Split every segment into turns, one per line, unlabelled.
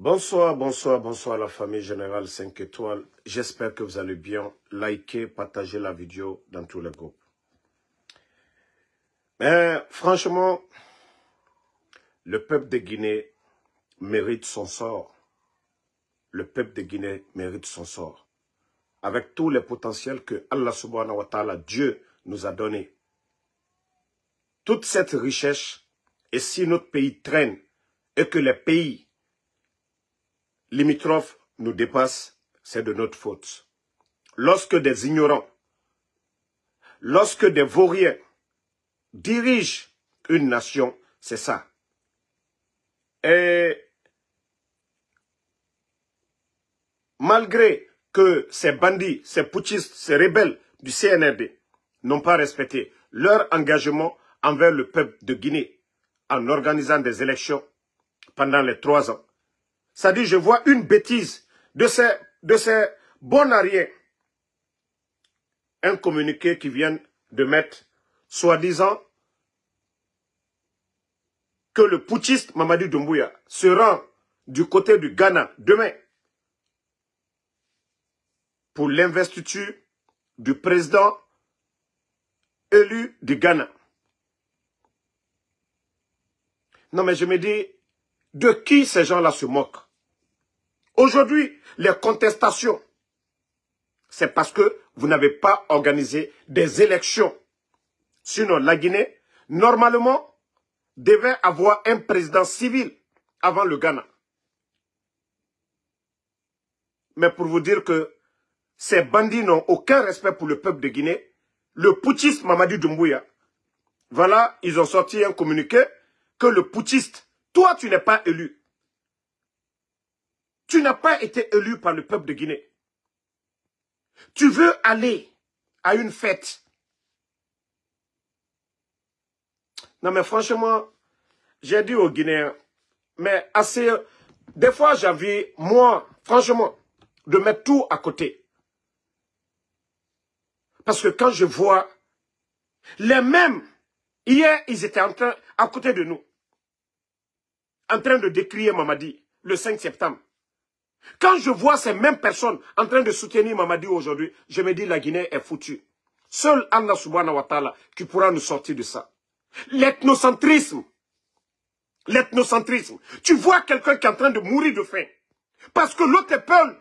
Bonsoir, bonsoir, bonsoir la famille Générale 5 étoiles. J'espère que vous allez bien. Likez, partagez la vidéo dans tous les groupes. Mais franchement, le peuple de Guinée mérite son sort. Le peuple de Guinée mérite son sort. Avec tous les potentiels que Allah subhanahu wa ta'ala, Dieu, nous a donnés. Toute cette richesse, et si notre pays traîne, et que les pays limitrophes nous dépassent, c'est de notre faute. Lorsque des ignorants, lorsque des vauriens dirigent une nation, c'est ça. Et malgré que ces bandits, ces putschistes, ces rebelles du CNRD n'ont pas respecté leur engagement envers le peuple de Guinée en organisant des élections pendant les 3 ans. Ça dit, je vois une bêtise de ces bonariens. Un communiqué qui vient de mettre, soi-disant, que le putschiste Mamadi Doumbouya se rend du côté du Ghana demain pour l'investiture du président élu du Ghana. Non mais je me dis, de qui ces gens-là se moquent? Aujourd'hui, les contestations, c'est parce que vous n'avez pas organisé des élections. Sinon, la Guinée, normalement, devait avoir un président civil avant le Ghana. Mais pour vous dire que ces bandits n'ont aucun respect pour le peuple de Guinée, le putschiste Mamadi Doumbouya, voilà, ils ont sorti un communiqué que le putschiste, toi tu n'es pas élu. Tu n'as pas été élu par le peuple de Guinée. Tu veux aller à une fête. Non mais franchement, j'ai dit aux Guinéens, mais assez, des fois j'ai envie, moi, franchement, de mettre tout à côté. Parce que quand je vois les mêmes, hier ils étaient à côté de nous, en train de décrier Mamadi le 5 septembre. Quand je vois ces mêmes personnes en train de soutenir Mamadi aujourd'hui, je me dis la Guinée est foutue. Seul Allah subhanahu wa ta'ala qui pourra nous sortir de ça. L'ethnocentrisme. L'ethnocentrisme. Tu vois quelqu'un qui est en train de mourir de faim. Parce que l'autre est peul.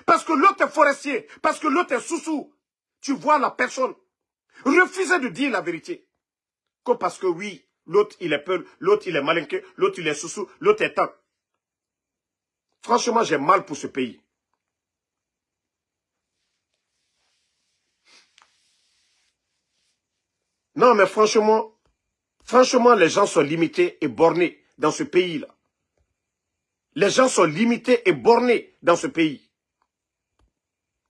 Parce que l'autre est forestier. Parce que l'autre est sous-sous. Tu vois la personne refuser de dire la vérité. Que parce que oui, l'autre il est peul, l'autre il est malinqué, l'autre il est sous-sous, l'autre est tant. Franchement, j'ai mal pour ce pays. Non, mais franchement, les gens sont limités et bornés dans ce pays-là. Les gens sont limités et bornés dans ce pays.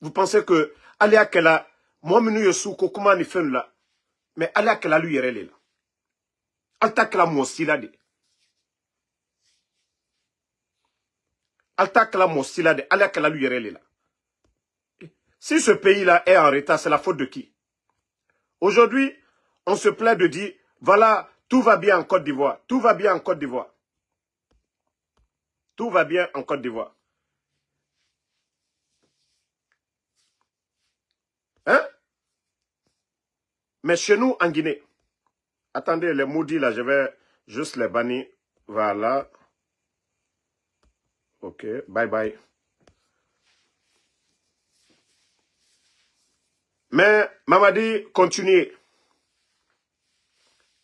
Vous pensez que Alia Kela, moi, je suis comment il fait là. Mais Alia Kela lui est là. Alta Kela Mossilade. Alta Kela Mossilade. Alia Kela lui est là. Si ce pays-là est en retard, c'est la faute de qui? Aujourd'hui, on se plaît de dire, voilà, tout va bien en Côte d'Ivoire. Tout va bien en Côte d'Ivoire. Tout va bien en Côte d'Ivoire. Hein? Mais chez nous, en Guinée, attendez, les maudits là, je vais juste les bannir. Voilà. Ok, bye bye. Mais Mamadi, continuez.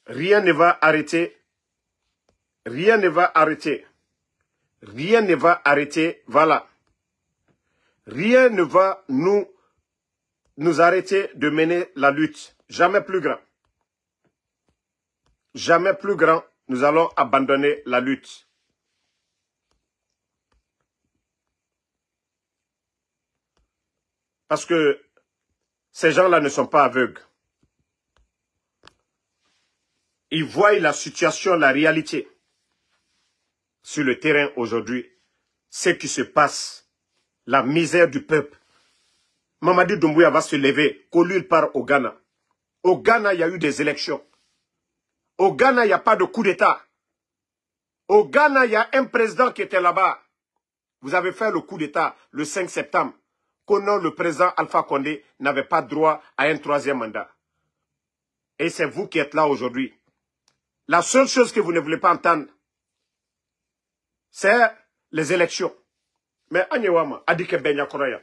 Rien ne va arrêter. Rien ne va arrêter. Rien ne va arrêter. Voilà. Rien ne va nous arrêter de mener la lutte. Jamais plus grand. Jamais plus grand, nous allons abandonner la lutte. Parce que ces gens-là ne sont pas aveugles. Ils voient la situation, la réalité. Sur le terrain aujourd'hui, ce qui se passe, la misère du peuple. Mamadi Doumbouya va se lever, qu'au il part au Ghana. Au Ghana, il y a eu des élections. Au Ghana, il n'y a pas de coup d'État. Au Ghana, il y a un président qui était là-bas. Vous avez fait le coup d'État le 5 septembre. Que non, le président Alpha Condé n'avait pas droit à un troisième mandat. Et c'est vous qui êtes là aujourd'hui. La seule chose que vous ne voulez pas entendre, c'est les élections. Mais Anyewama a dit que Benya Koraya.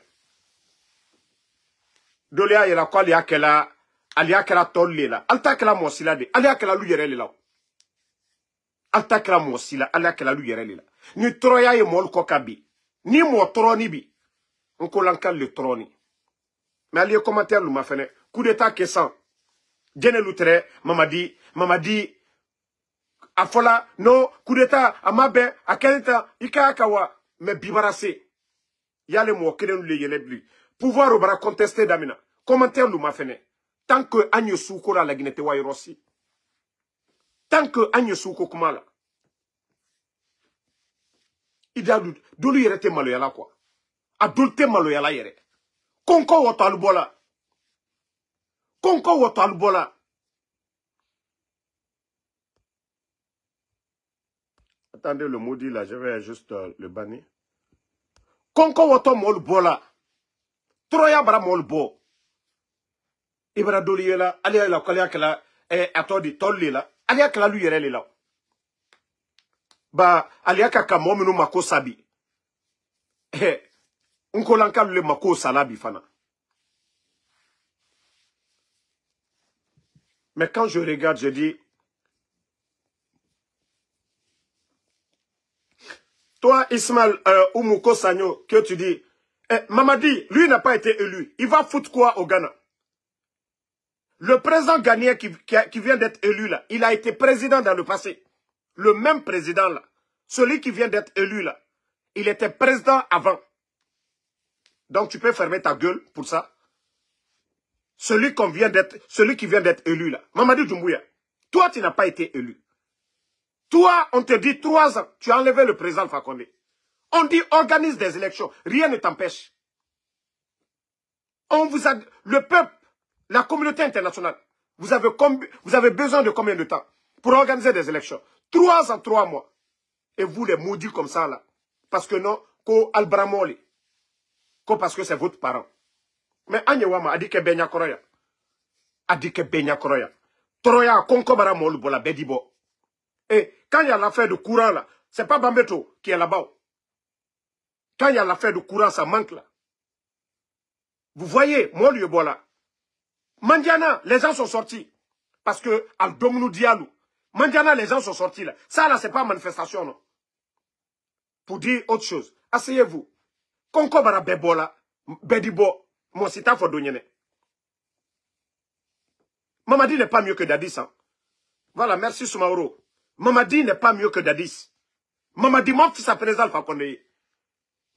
Dolia yela ko alia kela tolle la. Alta kela mosila de. Alia kela lu yere la. Alta kela mosila, alia kela lu yere la. Ni troya ye mol ko kabi. Ni mo troni bi. On lankal le troni. Mais ali commentaire lu ma fene. Coup d'état kessan. Djene loutre mamadi afola no coup d'état amabe akelita ikakawa mais bibarase. Yale mo kelen le yele bli. Pouvoir au bras contester Damina. Commentaire nous m'a fait. Tant que Agne Souko la guinete wa Rossi. Tant que Agne Souko Kumala. Il a doulu yere te malo yala quoi. Adulte malo yala yere. Konko woto alubola. Konko woto alubola. Attendez le maudit là, je vais juste le bannir. Konko woto molbola. Troya bara molbo. Ibra doli yela, alia la kalia kala atodi tolli la. Alia kala lu yere la. Ba alia kaka mominu mako sabi. Unko lanka le mako salabi fana. Mais quand je regarde, je dis, toi Ismaël Oumouko Sagno, que tu dis, Mamadi, lui n'a pas été élu. Il va foutre quoi au Ghana? Le président ghanéen qui vient d'être élu là, il a été président dans le passé. Le même président là, celui qui vient d'être élu là, il était président avant. Donc tu peux fermer ta gueule pour ça. Celui qui vient d'être élu là, Mamadi Doumbouya, toi tu n'as pas été élu. Toi, on te dit 3 ans, tu as enlevé le président Alpha Condé. On dit organise des élections, rien ne t'empêche. On vous a, le peuple, la communauté internationale, vous avez besoin de combien de temps pour organiser des élections? 3 ans, 3 mois. Et vous les maudits comme ça là. Parce que non, ko albramoli. Ko parce que c'est votre parent. Mais Anyewama a dit que Benya Koroya. A dit que Benya Koroya. Troya konko bara molbola bedibo. Et quand il y a l'affaire de courant là, c'est pas Bambeto qui est là-bas. Quand il y a l'affaire de courant, ça manque là. Vous voyez, moi, Liebola. Mandiana, les gens sont sortis. Parce que, al Domnou Dialou. Mandiana, les gens sont sortis là. Ça là, c'est pas manifestation, non. Pour dire autre chose. Asseyez-vous. Konko bara bebola, bedibo, mon sita fodonyene. Mamadi n'est pas mieux que Dadis, hein. Voilà, merci Soumaoro. Mamadi n'est pas mieux que Dadis. Mamadi mon fils à présent Alpha Condé.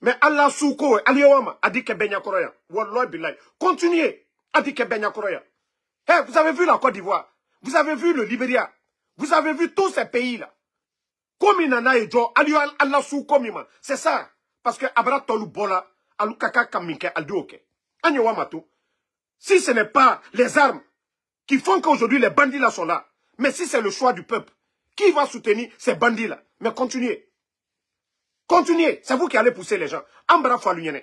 Mais Allah Souko, Aliawama, a dit que Benya Koroya. Wallah Bilay. Continuez. A dit que Benya Koroya. Hey, vous avez vu la Côte d'Ivoire. Vous avez vu le Libéria. Vous avez vu tous ces pays-là. Comme Inana et Jo, Allah Souko Mima. C'est ça. Parce que Abra Tolu Bola, Alukaka Kaminke, Aldouke. Anyawamatou. Si ce n'est pas les armes qui font qu'aujourd'hui les bandits là sont là, mais si c'est le choix du peuple, qui va soutenir ces bandits là? Mais continuez. Continuez, c'est vous qui allez pousser les gens. Ambra Falunyene.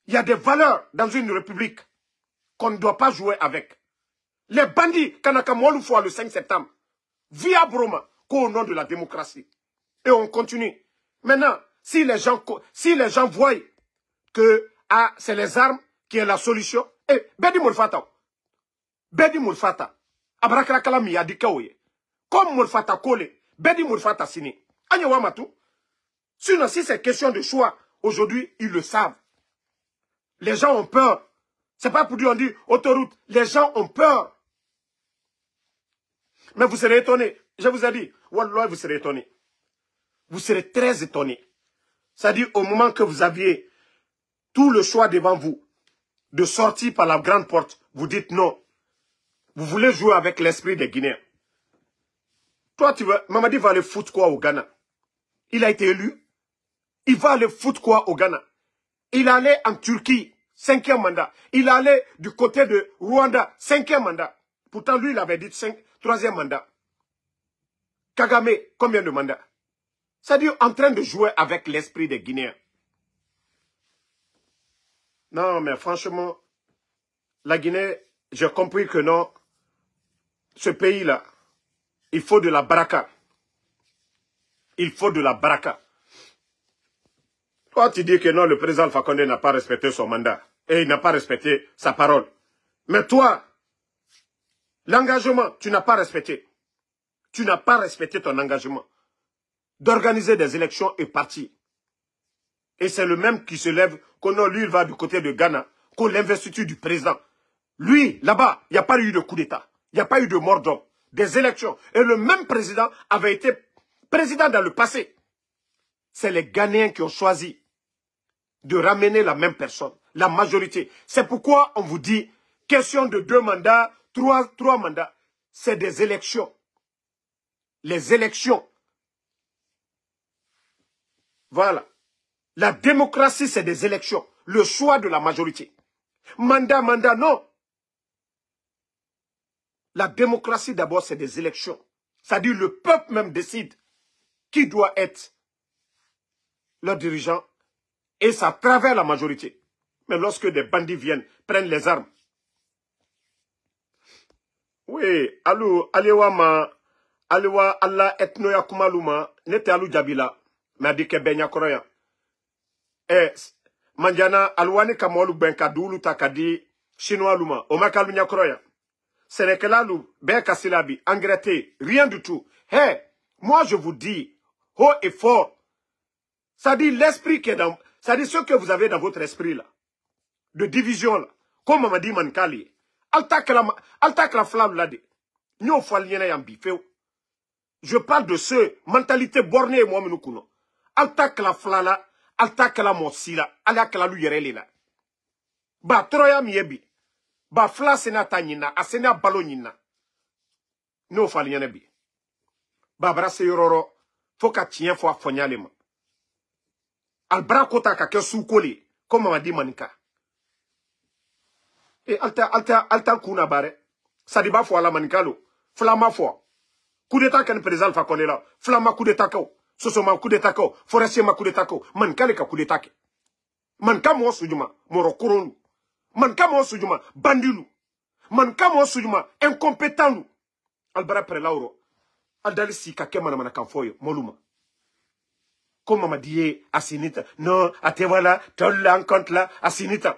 Il y a des valeurs dans une république qu'on ne doit pas jouer avec. Les bandits, Kanaka Moualoufou le 5 septembre, via Broma, qu'au nom de la démocratie. Et on continue. Maintenant, si les gens voient que c'est les armes qui est la solution, Bedi Moulfata. Bedi Moulfata. Abrakrakala miyadikaoye. Comme Moulfata Kole, Bedi Moulfata Sini. Anyawamatou. Sinon, si c'est question de choix, aujourd'hui, ils le savent. Les gens ont peur. C'est pas pour dire, on dit autoroute. Les gens ont peur. Mais vous serez étonnés. Je vous ai dit, Wallah, vous serez étonnés. Vous serez très étonnés. C'est-à-dire, au moment que vous aviez tout le choix devant vous, de sortir par la grande porte, vous dites non. Vous voulez jouer avec l'esprit des Guinéens. Toi, Mamadi va aller foutre quoi au Ghana? Il a été élu. Il va aller foutre quoi au Ghana? Il allait en Turquie, 5e mandat. Il allait du côté de Rwanda, 5e mandat. Pourtant, lui, il avait dit 3e mandat. Kagame, combien de mandats? C'est-à-dire en train de jouer avec l'esprit des Guinéens. Non, mais franchement, la Guinée, j'ai compris que non, ce pays-là, il faut de la baraka. Il faut de la baraka. Toi, tu dis que non, le président Alpha Condé n'a pas respecté son mandat. Et il n'a pas respecté sa parole. Mais toi, l'engagement, tu n'as pas respecté. Tu n'as pas respecté ton engagement d'organiser des élections et partir. Et c'est le même qui se lève, qu'on non, lui, il va du côté de Ghana, qu'on l'investiture du président. Lui, là-bas, il n'y a pas eu de coup d'État. Il n'y a pas eu de mort d'homme. Des élections. Et le même président avait été président dans le passé. C'est les Ghanéens qui ont choisi de ramener la même personne, la majorité. C'est pourquoi on vous dit, question de 2 mandats, 3 mandats. C'est des élections. Les élections. Voilà. La démocratie, c'est des élections. Le choix de la majorité. Mandat, non. La démocratie, d'abord, c'est des élections. C'est-à-dire le peuple même décide qui doit être leur dirigeant. Et ça travers la majorité. Mais lorsque des bandits viennent, prennent les armes. Oui, allô, Alewa Allah etnoya kumaluma, nete alu jabila, madike benya koroya. Manjana alwani kamolu benka dulu takadi, chinois luma, omakalu nyakoroya. Sénékalalu, ben kasilabi, engretté, rien du tout. Hé, moi je vous dis, haut et fort, ça dit l'esprit qui est dans, ça dit ce que vous avez dans votre esprit là, de division là, comme m'a dit Mankali, alta la flamme là de, nyo faliena yambi feu. Je parle de ce mentalité bornée et moi menukuno. Alta la flamme là, alta la mossi là, ala la lu yerele là. Ba troya miebi. Ba fla sena tanyina, asena balonina. No faliena bi. Ba brase yororo, foka tien fo afonyalema. Albra kota ka ke soukoli, comme m'a dit Manika. Et alta kuna bare. Sadiba fo ala Manikalo. Flama fo. Coup d'état qu'un président Alpha Condé là. Flama coup d'état ko. Sosoma coup d'état ko. Forestier ma coup d'état ko. Mankale ka coup d'état ke. Manka mo sujuma. Moro kuronu. Manka mo sujuma. Bandilu. Manka mo sujuma. Incompétent. Albara prelauro. Aldali si ka ke mana kanfoyo. Moluma. Comme m'a dit, Asinita, non, à te voilà, tu l'as compte là, Asinita.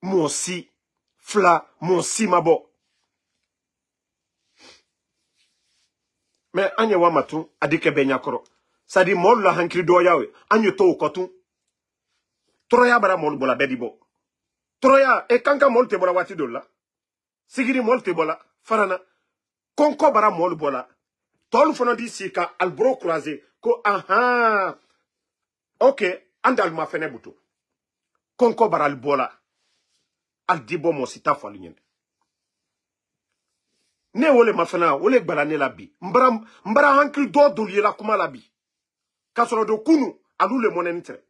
Moi aussi, fla, moi aussi, ma bo. Mais, anya wa matu, adike benyakoro. Ça dit, mol la hankri doyawe, anya to kotu. Troya bara mol bola bedibo. Troya, e kanka mol te bola wati dola. Sigiri mol te bola, farana. Konko bara mol bola. Tol fono di sika, albro croisé. Ko aha. Ok, andal ma fene buto. Konko baral bola. Al dibo mo sita falinyen. Ne wole ma fena, wole balane la bi. Mbara hankri do dulye la kuma la bi. Kasoro do kunu, alou le monenitre.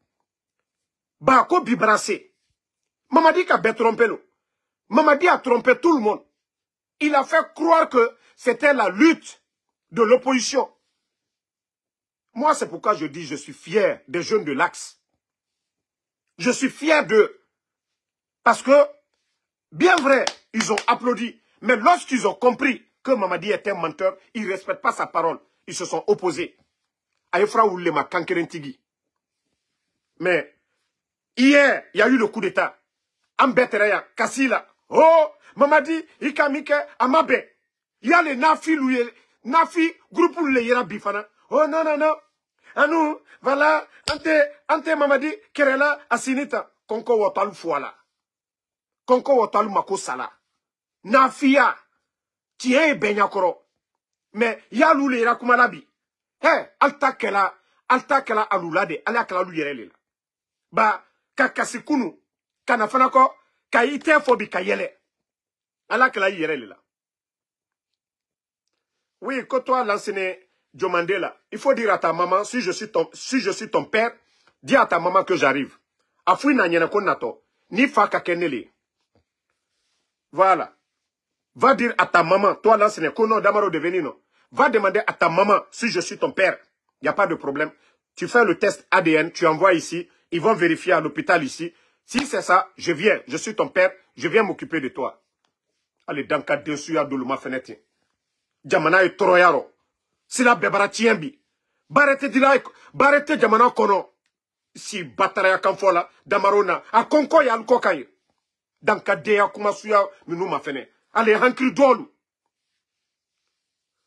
Ba ko bi brase. Mamadi ka be trompé. Mamadi a trompé tout le monde. Il a fait croire que c'était la lutte de l'opposition. Moi, c'est pourquoi je dis je suis fier des jeunes de l'Axe. Je suis fier d'eux. Parce que, bien vrai, ils ont applaudi. Mais lorsqu'ils ont compris que Mamadi était un menteur, ils ne respectent pas sa parole. Ils se sont opposés. Aïfra Oulema Kankerentigi. Mais, hier, il y a eu le coup d'État. Ambetereya, Kassila. Oh, Mamadi, Ikamike, Amabe. Il y a les Nafi, Nafi, groupe où les Yera Bifana. Oh non, non, non. Anou, voilà, ante Mamadi, Kerela, Asinita. Konko wotalu fuala. Konko wotalu mako sala. Nafia. Tiye benyakoro. Mais yalou le yera kumalabi. He, alta kela alulade, ala kela lu yerele la. Ba, kakasikunu, kanafanako, ka ite fobi ka yele. Ala kela yerele la. Oui, quand toi l'enseigné Jomandela, il faut dire à ta maman, si je suis ton père, dis à ta maman que j'arrive. Afoui na nyena konato, ni fa kakenele. Voilà. Va dire à ta maman, toi l'enseigné, kono damaro de venino. Va demander à ta maman si je suis ton père. Il n'y a pas de problème. Tu fais le test ADN, tu envoies ici, ils vont vérifier à l'hôpital ici. Si c'est ça, je viens, je suis ton père, je viens m'occuper de toi. Allez, dans le cas de suya de l'uma fenêtre. Jamana est troyaro. Si la bébara tienbi. Barrete dila, barrete jamana kono. Si bataraya kanfola, damarona, a konko ya alkokaye. Dans le cas de ya kuma suya, minuma fenêtre. Allez, hankri dolu.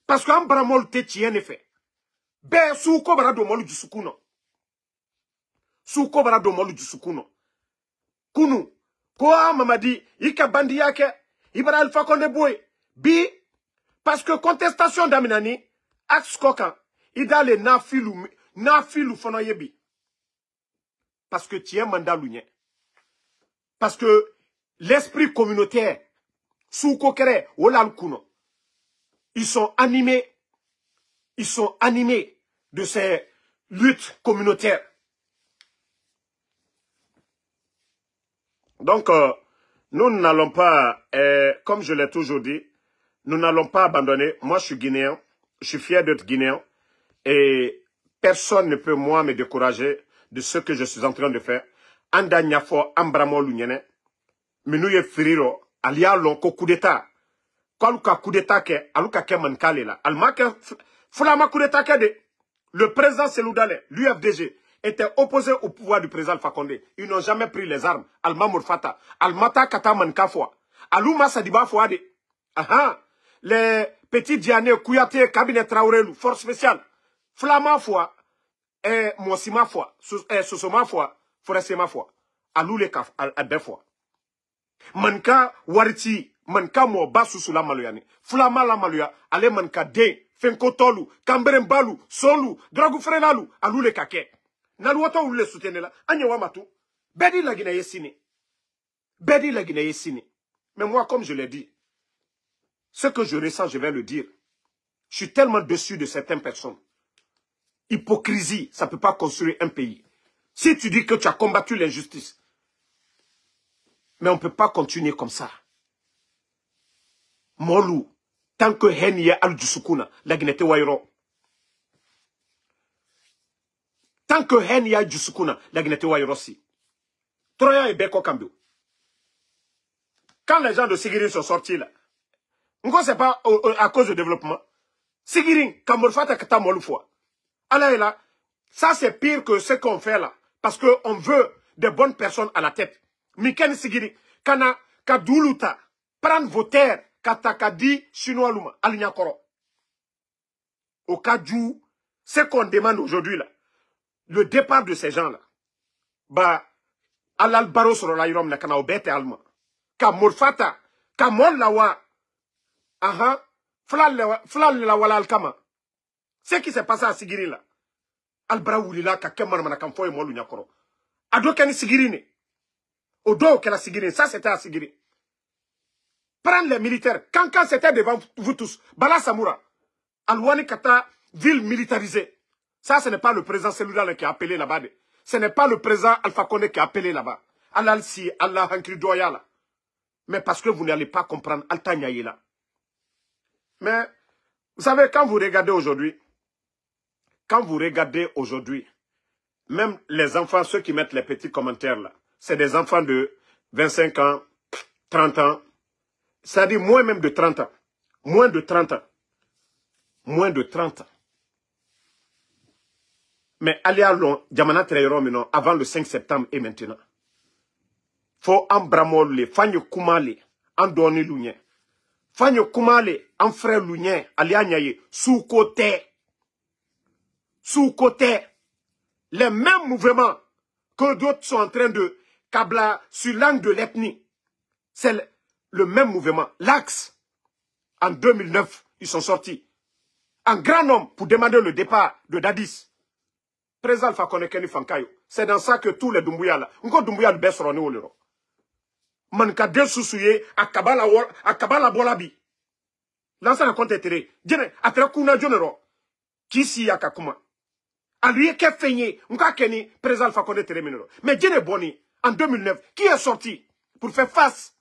Parce qu'un bramol te tient effet. Be souko bara do molu jusukuno. Souko bara do molu jusukuno. Kunu. Quoi, Mamadi, ika bandi yake, ibara alfa konde boy. Bi, parce que contestation d'aminani, axe kokan, idale na filu fono yebi. Parce que tu es mandat lounien. Parce que l'esprit communautaire, souko kere, olal kuno. Ils sont animés de ces luttes communautaires. Donc, nous n'allons pas, comme je l'ai toujours dit, nous n'allons pas abandonner. Moi, je suis guinéen, je suis fier d'être guinéen et personne ne peut, moi, me décourager de ce que je suis en train de faire. Anda nyafo ambramo lunyene, minouye firiro, alia lonko coup d'état. Kaluka coup d'état ke, aluka ke mankale la. Alma ke, fulama coup d'état ke de. Le président Seloudale, l'UFDG, était opposé au pouvoir du président Alpha Condé. Ils n'ont jamais pris les armes. Alma Mourfata, Almata Kata Mankafwa, Aluma Sadiba Fouade. Aha, les petits Diané, Kouyaté, cabinet Traorelou, force spéciale. Flama Foua, Mosima Foua, Sosoma Foua, Forestema Foua. Alou les Kaf, Albefwa. Manka Wariti, Manka Mo Basusula Maluyani. Flama la Maluya, Ale Manka De, Fenkotolu, Kamberembalu, Solu, Dragu Frenalu, Alou les Kake. Naluoto ou le soutenir là, Agnewa Matou. Bedi la Guinée Sini. Bedi la Guinée Sini. Mais moi, comme je l'ai dit, ce que je ressens, je vais le dire. Je suis tellement déçu de certaines personnes. Hypocrisie, ça ne peut pas construire un pays. Si tu dis que tu as combattu l'injustice, mais on ne peut pas continuer comme ça. Molou, tant que Henye al-Dusukuna, la Guinée Wairo. Tant que Henye al-Dusukuna, la Guinée Wairo si. Troya et Beko Kambio. Quand les gens de Sigirin sont sortis là, on ne sait pas à cause du développement. Sigirin, Kamorfata Kata Moloufwa. Alors là, ça c'est pire que ce qu'on fait là. Parce qu'on veut des bonnes personnes à la tête. Miken Sigiri, Kana, Kadouluta, prendre vos terres, Katakadi, Chinois Luma, Alignakoro. Au cas où, ce qu'on demande aujourd'hui là, le départ de ces gens là, bah, Alal Baro sur l'Aïrom, la Kana Obete Allemand, Kamorfata, Kamol Lawa, aha, Flal la Wala Alkama. Ce qui s'est passé à Sigiri là, Albra Wulila, Kakemar Manakamfo et Molu Nyakoro. Ado Kani Sigirine. Odo que la Sigirine, ça c'était à Sigiri. Prendre les militaires, quand c'était devant vous tous, Bala Samoura, Alwani Kata, ville militarisée. Ça, ce n'est pas le président Seloudale qui a appelé là-bas. Ce n'est pas le président Alpha Condé qui a appelé là-bas. Allah si, Allah Hankri Doyala. Mais parce que vous n'allez pas comprendre, Altanyaye là. Mais, vous savez, quand vous regardez aujourd'hui, même les enfants, ceux qui mettent les petits commentaires là, c'est des enfants de 25 ans, 30 ans, c'est-à-dire moins même de 30 ans. Moins de 30 ans. Moins de 30 ans. Mais allez à long, Diamana Treyron, avant le 5 septembre et maintenant. Faut embramole, fanyo kumale, andoni lounien. Fanyo kumale, en frère lounien, alianyaye, sous-côté. Sous-côté. Les mêmes mouvements que d'autres sont en train de câbler sur l'angle de l'ethnie. C'est le même mouvement. L'Axe, en 2009, ils sont sortis. Un grand nombre pour demander le départ de Dadis. Président Alpha Konekeni Fankayo. C'est dans ça que tous les Doumbouya là. Encore Doumbouya de Besroni ou l'Euro. Manka de Sousouye, à Kabala Bolabi. L'ancien compte est Djene, à Trakuna Jonero. Qui si à Kakuma. À lui, qui a feigné, Nka Keni, président Alpha Condé Téréminero. Mais Djene Boni, en 2009, qui est sorti pour faire face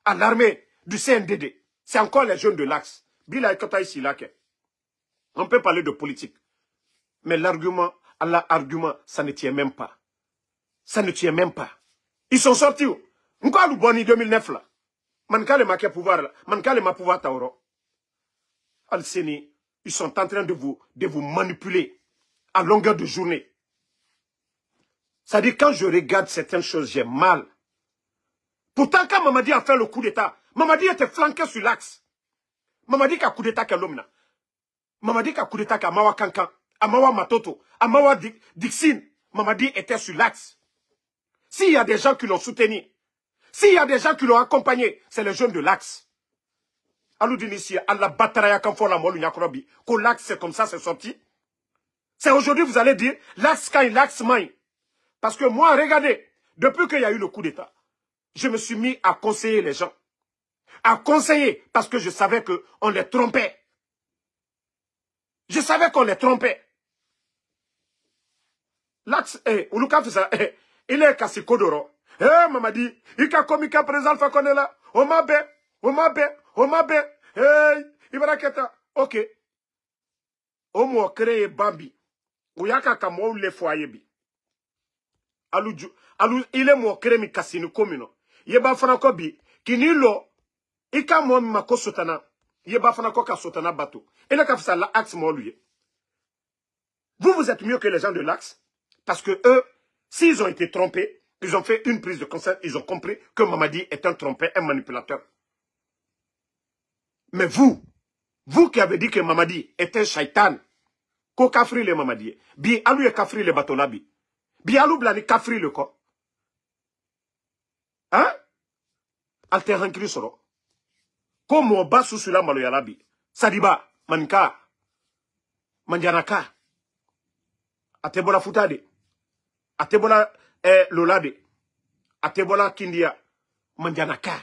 à l'armée du CNDD? C'est encore les jeunes de l'Axe. Bila Ekota ici là. On peut parler de politique. Mais l'argument, Allah argument, ça ne tient même pas. Ça ne tient même pas. Ils sont sortis où? M'ka le boni 2009 là. Manka le maquet pouvoir là. Manka le ma pouvoir tauro. Al-Seni, ils sont en train de vous manipuler à longueur de journée. Ça dit quand je regarde certaines choses, j'ai mal. Pourtant, quand Mamadi a fait le coup d'état, Mamadi était flanqué sur l'axe. Mamadi a coup d'état qu'à l'homme. Mamadi a coup d'état qu'à Mawa Kankan, à Mawa Matoto, à Mawa Dixine. Mamadi était sur l'axe. S'il y a des gens qui l'ont soutenu, s'il y a des gens qui l'ont accompagné, c'est les jeunes de l'axe. Alors d'initier, Allah bataraya quand la molu nyakrobi, que l'axe c'est comme ça, c'est sorti. C'est aujourd'hui vous allez dire, l'axe quand l'axe main. Parce que moi, regardez, depuis qu'il y a eu le coup d'état, je me suis mis à conseiller les gens. À conseiller, parce que je savais qu'on les trompait. Je savais qu'on les trompait. L'axe, Uluka fait ça, il est cassé Kodoro. Mamadi, il a commis qu'un président Fakone là. On m'a bé, on m'a bé, on m'a bé. Il va raketa. Ok. On m'a créé Bambi. Ou yaka kamo le foyer bi. Alou, il est m'a créé mi cassino communo. Yeba franco bi. Kinilo, ika mo mako sotana. Yeba franco ka sotana bateau. Et là, quand ça la axe mo lui. Vous êtes mieux que les gens de l'axe. Parce que eux, s'ils ont été trompés, ils ont fait une prise de conscience, ils ont compris que Mamadi est un trompeur, un manipulateur. Mais vous qui avez dit que Mamadi est un shaitan, ko kafri le Mamadi, bi alou e kafri le bateau là bi alou blani kafri le ko. Hein? Alter hankri soro. Ko mo basu sula malo yalabi. Sadiba, manka, manjanaka. Atebola futade. Atebola lolade. Atebola kindia. Manjanaka.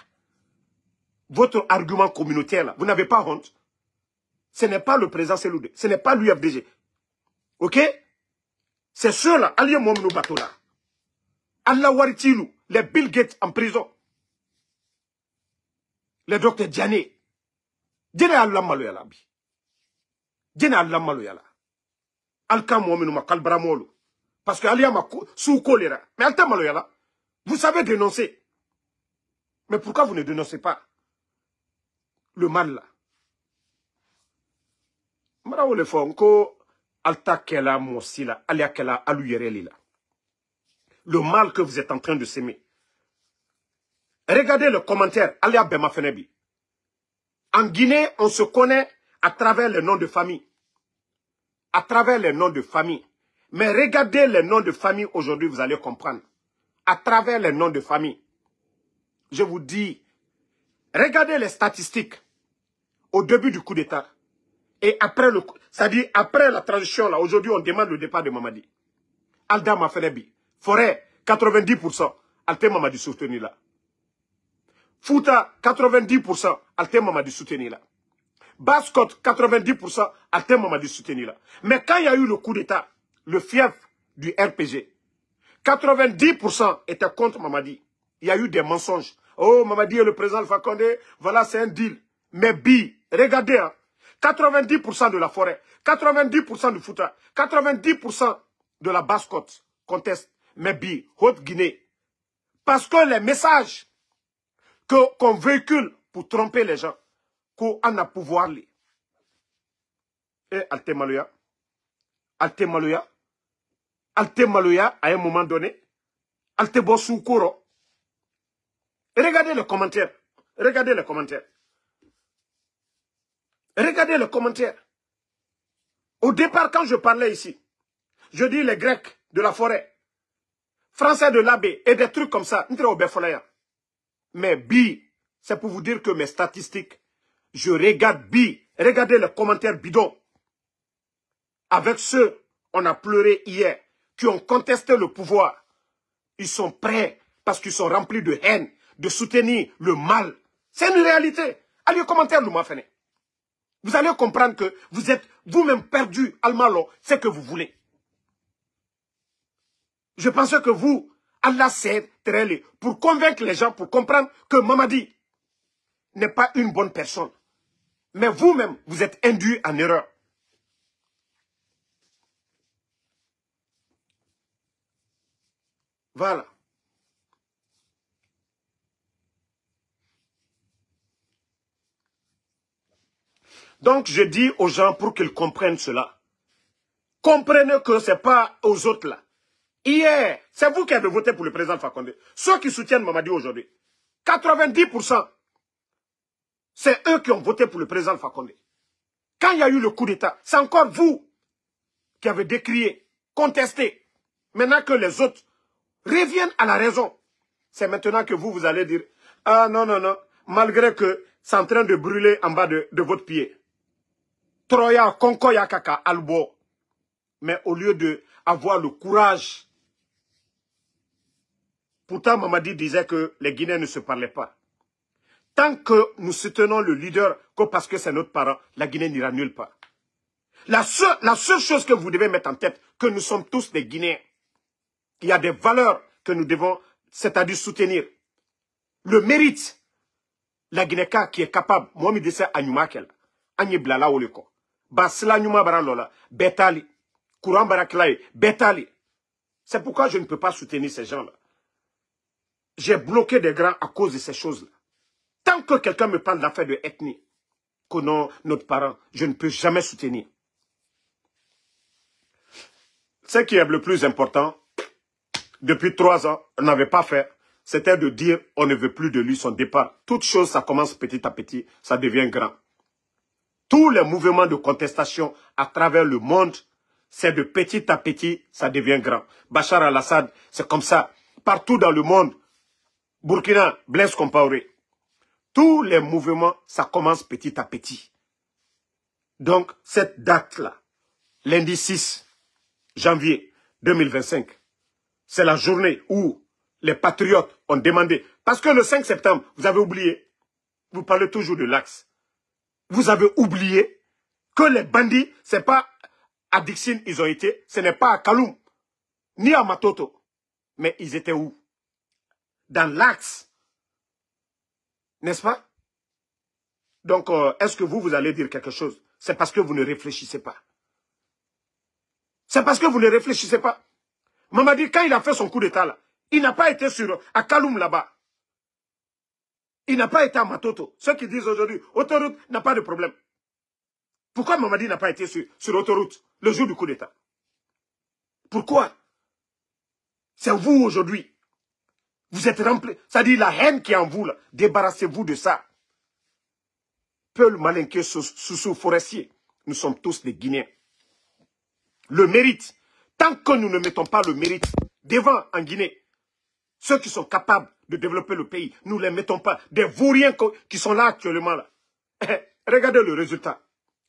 Votre argument communautaire là, vous n'avez pas honte. Ce n'est pas le président Seloudé. Ce n'est pas l'UFDG. Ok? C'est ceux-là. Allié Momnou Batola. Allah Waritilou. Les Bill Gates en prison. Les docteurs Djané. Djene Allah Maloyala bi. Djene Allah Maloyala. Alka Momnou ma kalbramolo. Parce que Alia ma sous choléra. Mais Alta Maloyala. Vous savez dénoncer. Mais pourquoi vous ne dénoncez pas le mal là? Maraou le fonko alta kela mosila alia kela aluyereli là. Le mal que vous êtes en train de s'aimer. Regardez le commentaire alia bema fenebi. En Guinée, on se connaît à travers les noms de famille. À travers les noms de famille. Mais regardez les noms de famille aujourd'hui, vous allez comprendre. À travers les noms de famille. Je vous dis, regardez les statistiques au début du coup d'État. Et après le coup, c'est-à-dire après la transition, là, aujourd'hui, on demande le départ de Mamadi. Alda Mafenebi. Forêt, 90%. Alte Mamadi soutenu là. Fouta, 90%. Alte Mamadi soutenu là. Basse-Côte, 90%. Alte Mamadi soutenu là. Mais quand il y a eu le coup d'État, le fief du RPG, 90% étaient contre Mamadi. Il y a eu des mensonges. Oh, Mamadi est le président Alpha Condé. Voilà, c'est un deal. Mais regardez, hein, 90% de la forêt, 90% du Fouta, 90% de la Basse-Côte contestent. Mais Haute-Guinée. Parce que les messages qu'on véhicule pour tromper les gens, qu'on a pouvoir les. Et Altemaloya, à un moment donné, Altebosoukoro. Regardez les commentaires. Regardez les commentaires. Regardez les commentaires. Au départ, quand je parlais ici, je dis les Grecs de la forêt, Français de l'abbé et des trucs comme ça. Mais c'est pour vous dire que mes statistiques, je regarde regardez les commentaires bidons. Avec ceux, on a pleuré hier, qui ont contesté le pouvoir. Ils sont prêts, parce qu'ils sont remplis de haine, de soutenir le mal. C'est une réalité. Allez, commentaire, nous fait. Vous allez comprendre que vous êtes vous-même perdu, Almalo, c'est que vous voulez. Je pensais que vous, Allah s'est trélé pour convaincre les gens, pour comprendre que Mamadi n'est pas une bonne personne. Mais vous-même, vous êtes induit en erreur. Voilà. Donc, je dis aux gens pour qu'ils comprennent cela. Comprenez que ce n'est pas aux autres là. Hier, c'est vous qui avez voté pour le président Fakonde. Ceux qui soutiennent Mamadi aujourd'hui, 90%, c'est eux qui ont voté pour le président Fakonde. Quand il y a eu le coup d'État, c'est encore vous qui avez décrié, contesté. Maintenant que les autres reviennent à la raison, c'est maintenant que vous allez dire, ah non, non, non, malgré que c'est en train de brûler en bas de votre pied. Troya, Konkoya, Kaka, Albo. Mais au lieu d'avoir le courage, pourtant Mamadi disait que les Guinéens ne se parlaient pas. Tant que nous soutenons le leader que parce que c'est notre parent, la Guinée n'ira nulle part. La seule chose que vous devez mettre en tête, que nous sommes tous des Guinéens. Il y a des valeurs que nous devons, c'est-à-dire soutenir. Le mérite, la Guinéka qui est capable, moi, je dis ça à Nyumakel, à Nyiblala Oleko, Basla Nyuma Baralola, Betali, Kouran Baraklaï, Betali. C'est pourquoi je ne peux pas soutenir ces gens-là. J'ai bloqué des grands à cause de ces choses-là. Tant que quelqu'un me parle d'affaires de ethnie, que non, notre parent, je ne peux jamais soutenir. Ce qui est le plus important, depuis 3 ans, on n'avait pas fait, c'était de dire on ne veut plus de lui son départ. Toute chose, ça commence petit à petit, ça devient grand. Tous les mouvements de contestation à travers le monde, c'est de petit à petit, ça devient grand. Bachar al-Assad, c'est comme ça. Partout dans le monde, Burkina, Blaise Compaoré. Tous les mouvements, ça commence petit à petit. Donc, cette date-là, lundi 6 janvier 2025, c'est la journée où les patriotes ont demandé. Parce que le 5 septembre, vous avez oublié, vous parlez toujours de l'Axe. Vous avez oublié que les bandits, ce n'est pas à Dixine ils ont été, ce n'est pas à Kaloum, ni à Matoto. Mais ils étaient où? Dans l'Axe. N'est-ce pas? Donc, est-ce que vous allez dire quelque chose? C'est parce que vous ne réfléchissez pas. C'est parce que vous ne réfléchissez pas. Mamadi, quand il a fait son coup d'état là, il n'a pas été à Kaloum là-bas. Il n'a pas été à Matoto. Ceux qui disent aujourd'hui, autoroute n'a pas de problème. Pourquoi Mamadi n'a pas été sur autoroute le jour du coup d'état? Pourquoi? C'est vous aujourd'hui. Vous êtes rempli. C'est-à-dire la haine qui est en vous là. Débarrassez-vous de ça. Peul, Malinké, Soussou, Forestier. Nous sommes tous des Guinéens. Le mérite. Tant que nous ne mettons pas le mérite devant en Guinée, ceux qui sont capables de développer le pays, nous ne les mettons pas. Des vauriens qui sont là actuellement. Là. Regardez le résultat.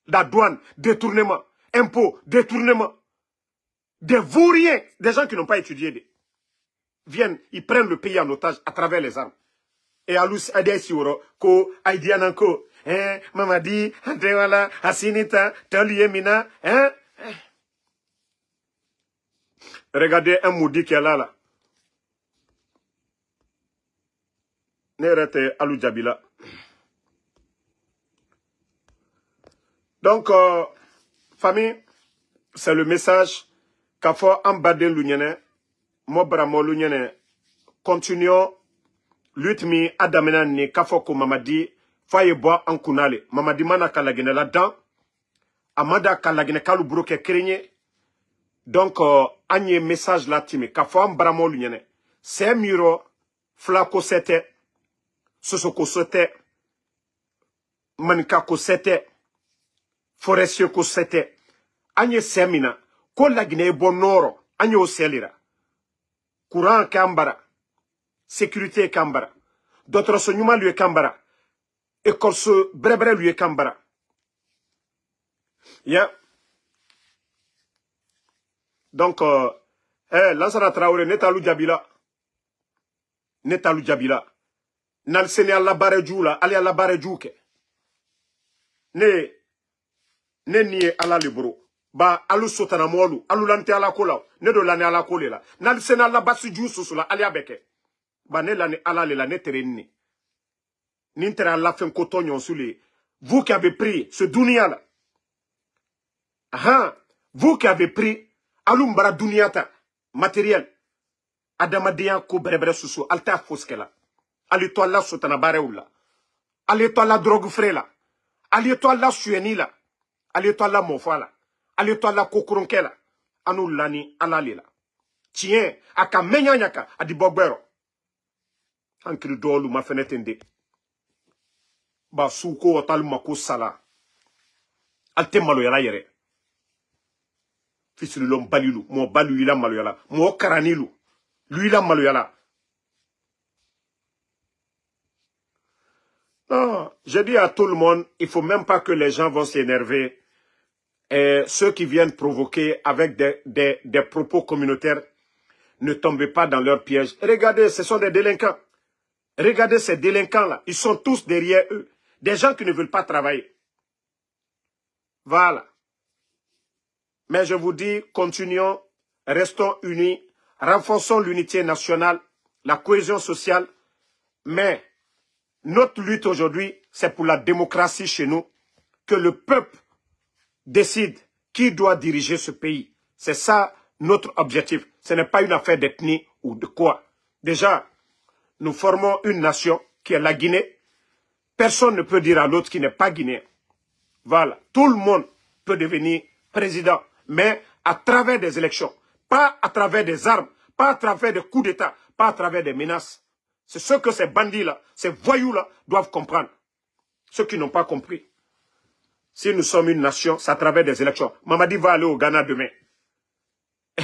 La douane, détournement, impôts, détournement. Des vauriens, des gens qui n'ont pas étudié, viennent, ils prennent le pays en otage à travers les armes. Et Alous Adesioro, Ko, Aidiananko, Mamadi, Antewala, Asinita, Taliemina, Regardez un maudit qui est là, là. Nerete Alou Djabila. Donc, famille, c'est le message qu'a fait Ambadé Lunyene, Mobramo Lunyene, continuons, lutte mi adamena ni kafoko Mamadi, faye bois en kunale, Mamadi mana kalagene là-dedans, Amada kalagene kalu broke krenye, donc, anye message là, timi, kafo Ambramo Lunyene, c'est miro, flako sete, sosoko sete, manka ko sete, forestier ko sete, anye semina, ko la Guinée bon noro, anye o selira. Courant kambara, sécurité kambara, d'autres soignements lui kambara, école brebre lui kambara. Yeah. Donc, Lansana Traoré, Netalou Djabila, Netalou Djabila, Nalsene à la barre là, allez à la barre jouke. Ne ni ala libro. Ba alu sotana molu, alu lante ala kola, ne do lane ala kole la. Nal sena la basi ju susu la ali abeke. Ba ne lane ala le la ne tereni. N'intere ala fen kotonyon sous vous qui avez pris ce dunia là. Ah, vous qui avez pris alumbara duniata matériel. adamadenya ko bɛrɛbɛrɛ susu ali t'a fosi kɛ la ali to ala sotanabaarew la ali to ala drogue frais la ali to ala suyɛni la ali to ala mɔfɔ la ali to ala kokoronkɛ la an n'u lani ala le la tiɲɛ a ka mɛn ɲa ɲa kan a di bɔ gbɛrɔ an kiri dɔɔlu ma fɛnɛ ten de ba su ko wɔtali ma ko sala ali tɛ maloyala yɛrɛ fisililɔn balilu mɔɔ balu yila maloyala mɔɔ karanilu lui la maloyala. Non, je dis à tout le monde, il ne faut même pas que les gens vont s'énerver. Ceux qui viennent provoquer avec des propos communautaires, ne tombez pas dans leur piège. Regardez, ce sont des délinquants. Regardez ces délinquants-là. Ils sont tous derrière eux. Des gens qui ne veulent pas travailler. Voilà. Mais je vous dis, continuons, restons unis. Renforçons l'unité nationale, la cohésion sociale, mais notre lutte aujourd'hui, c'est pour la démocratie chez nous, que le peuple décide qui doit diriger ce pays. C'est ça notre objectif. Ce n'est pas une affaire d'ethnie ou de quoi. Déjà, nous formons une nation qui est la Guinée. Personne ne peut dire à l'autre qui n'est pas guinéen. Voilà, tout le monde peut devenir président, mais à travers des élections. Pas à travers des armes, pas à travers des coups d'État, pas à travers des menaces. C'est ce que ces bandits-là, ces voyous-là doivent comprendre. Ceux qui n'ont pas compris. Si nous sommes une nation, c'est à travers des élections. Mamadi va aller au Ghana demain.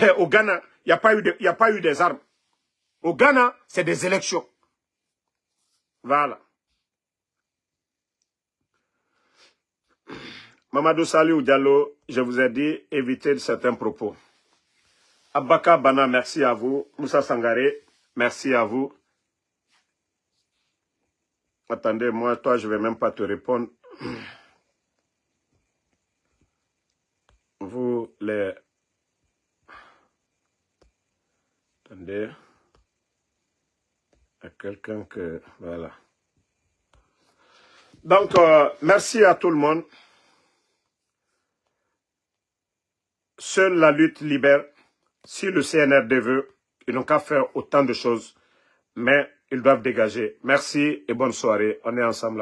Et au Ghana, il n'y a pas eu des armes. Au Ghana, c'est des élections. Voilà. Mamadou Saliou Diallo, je vous ai dit, évitez certains propos. Abaka Bana, merci à vous. Moussa Sangaré, merci à vous. Attendez, moi, toi, je ne vais même pas te répondre. Vous, les... Attendez. Il y a quelqu'un que... Voilà. Donc, merci à tout le monde. Seule la lutte libère. Si le CNRD veut, ils n'ont qu'à faire autant de choses, mais ils doivent dégager. Merci et bonne soirée. On est ensemble.